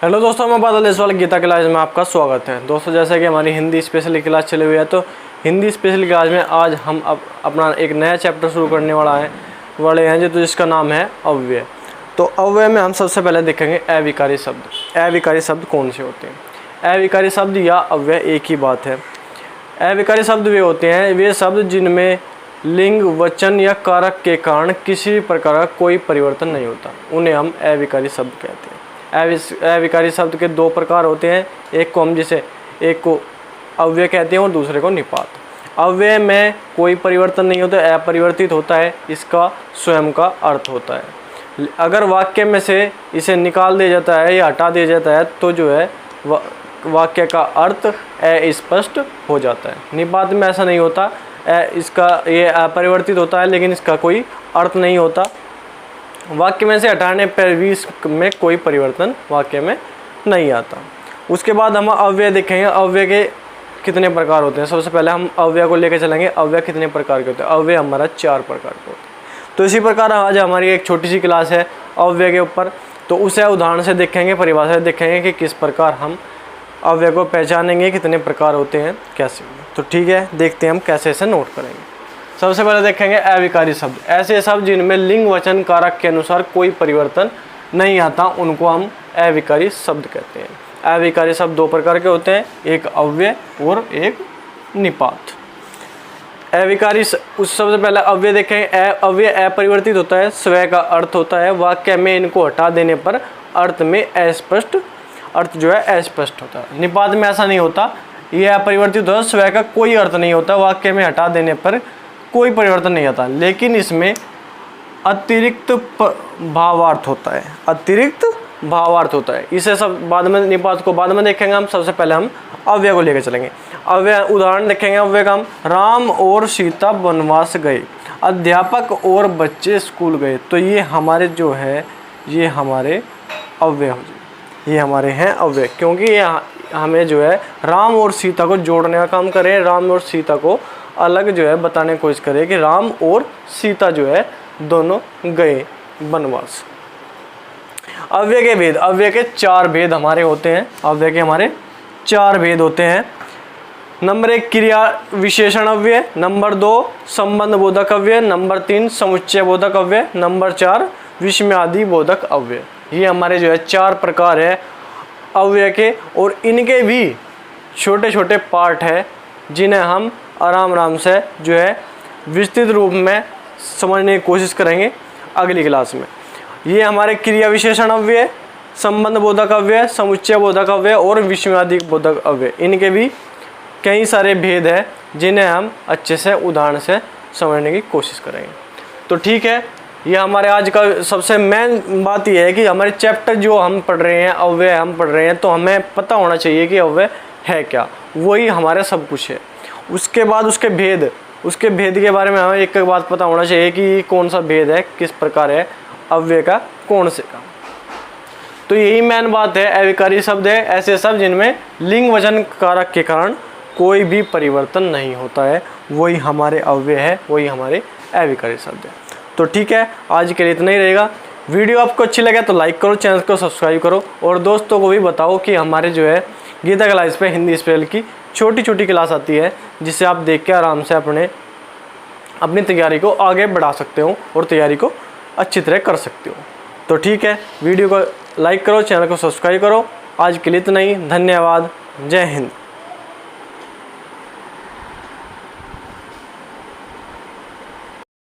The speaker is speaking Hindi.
हेलो दोस्तों, मैं बादल देशवाल गीता क्लास में आपका स्वागत है। दोस्तों, जैसे कि हमारी हिंदी स्पेशल क्लास चली हुई है, तो हिंदी स्पेशल क्लास में आज हम अपना एक नया चैप्टर शुरू करने वाले हैं जो जिसका नाम है अव्यय। तो अव्यय में हम सबसे पहले देखेंगे अविकारी शब्द। अविकारी शब्द कौन से होते हैं? अविकारी शब्द या अव्यय एक ही बात है। अविकारी शब्द वे होते हैं वे शब्द जिनमें लिंग, वचन या कारक के कारण किसी प्रकार का कोई परिवर्तन नहीं होता, उन्हें हम अविकारी शब्द कहते हैं। अविकारी शब्द के दो प्रकार होते हैं, एक को अव्यय कहते हैं और दूसरे को निपात। अव्यय में कोई परिवर्तन नहीं होता, अपरिवर्तित होता है, इसका स्वयं का अर्थ होता है। अगर वाक्य में से इसे निकाल दिया जाता है या हटा दिया जाता है तो जो है वाक्य का अर्थ अस्पष्ट हो जाता है। निपात में ऐसा नहीं होता, ये अपरिवर्तित होता है लेकिन इसका कोई अर्थ नहीं होता। वाक्य में से हटाने पर भी इसमें कोई परिवर्तन वाक्य में नहीं आता। उसके बाद हम अव्यय देखेंगे। अव्यय के कितने प्रकार होते हैं? सबसे पहले हम अव्यय को लेकर चलेंगे। अव्यय कितने प्रकार के होते हैं? अव्यय हमारा 4 प्रकार के होते हैं। तो इसी प्रकार आज हमारी एक छोटी सी क्लास है अव्यय के ऊपर, तो उसे उदाहरण से देखेंगे, परिभाषा से देखेंगे कि किस प्रकार हम अव्यय को पहचानेंगे, कितने प्रकार होते हैं, कैसे। तो ठीक है, देखते हैं हम कैसे इसे नोट करेंगे। सबसे पहले देखेंगे अविकारी शब्द। ऐसे शब्द जिनमें लिंग, वचन, कारक के अनुसार कोई परिवर्तन नहीं आता, उनको हम अविकारी शब्द कहते हैं। अविकारी शब्द 2 प्रकार के होते हैं, एक अव्यय और एक निपात। अविकारी सबसे पहले अव्यय देखेंगे। अव्यय अपरिवर्तित होता है, स्वयं का अर्थ होता है, वाक्य में इनको हटा देने पर अर्थ में अस्पष्ट अर्थ जो है अस्पष्ट होता है। निपात में ऐसा नहीं होता, यह अपरिवर्तित होता है, स्वयं का कोई अर्थ नहीं होता, वाक्य में हटा देने पर कोई परिवर्तन नहीं आता, लेकिन इसमें अतिरिक्त भावार्थ होता है। अतिरिक्त भावार्थ होता है, इसे सब बाद में, निपात को बाद में देखेंगे हम। सबसे पहले हम अव्यय को लेकर चलेंगे। अव्यय उदाहरण देखेंगे अव्यय का हम। राम और सीता वनवास गए, अध्यापक और बच्चे स्कूल गए। तो ये हमारे जो है ये हमारे अव्यय हो जाए, ये हमारे हैं अव्यय, क्योंकि ये हमें जो है राम और सीता को जोड़ने का काम करें। राम और सीता को अलग जो है बताने की कोशिश करें कि राम और सीता जो है दोनों गए वनवास। अव्यय के भेद। अव्यय के 4 भेद हमारे होते हैं। अव्यय के हमारे 4 भेद होते हैं। नंबर 1 क्रिया विशेषण अव्यय, नंबर 2 संबंध बोधक अव्यय, नंबर 3 समुच्चय बोधक अव्यय, नंबर 4 विस्मयादि बोधक अव्यय। ये हमारे जो है 4 प्रकार है अव्यय के, और इनके भी छोटे छोटे पार्ट है जिन्हें हम आराम से जो है विस्तृत रूप में समझने की कोशिश करेंगे अगली क्लास में। ये हमारे क्रिया विशेषण अव्यय, संबंध बोधक अव्यय, समुच्चय बोधक अव्यय और विस्मयादि बोधक अव्यय, इनके भी कई सारे भेद हैं जिन्हें हम अच्छे से उदाहरण से समझने की कोशिश करेंगे। तो ठीक है, ये हमारे आज का सबसे मेन बात यह है कि हमारे चैप्टर जो हम पढ़ रहे हैं, अव्यय हम पढ़ रहे हैं, तो हमें पता होना चाहिए कि अव्यय है क्या, वही हमारे सब कुछ है। उसके बाद उसके भेद के बारे में हमें एक बात पता होना चाहिए कि कौन सा भेद है, किस प्रकार है अव्यय का, कौन से का। तो यही मेन बात है। अविकारी शब्द है ऐसे शब्द जिनमें लिंग, वचन, कारक के कारण कोई भी परिवर्तन नहीं होता है, वही हमारे अव्यय है, वही हमारे अविकारी शब्द है। तो ठीक है, आज के लिए इतना ही रहेगा। वीडियो आपको अच्छी लगे तो लाइक करो, चैनल को सब्सक्राइब करो, और दोस्तों को भी बताओ कि हमारे जो है गीता क्लास पे हिंदी स्पेशल की छोटी छोटी क्लास आती है, जिसे आप देख के आराम से अपनी तैयारी को आगे बढ़ा सकते हो और तैयारी को अच्छी तरह कर सकते हो। तो ठीक है, वीडियो को लाइक करो, चैनल को सब्सक्राइब करो। आज के लिए इतना ही। धन्यवाद। जय हिंद।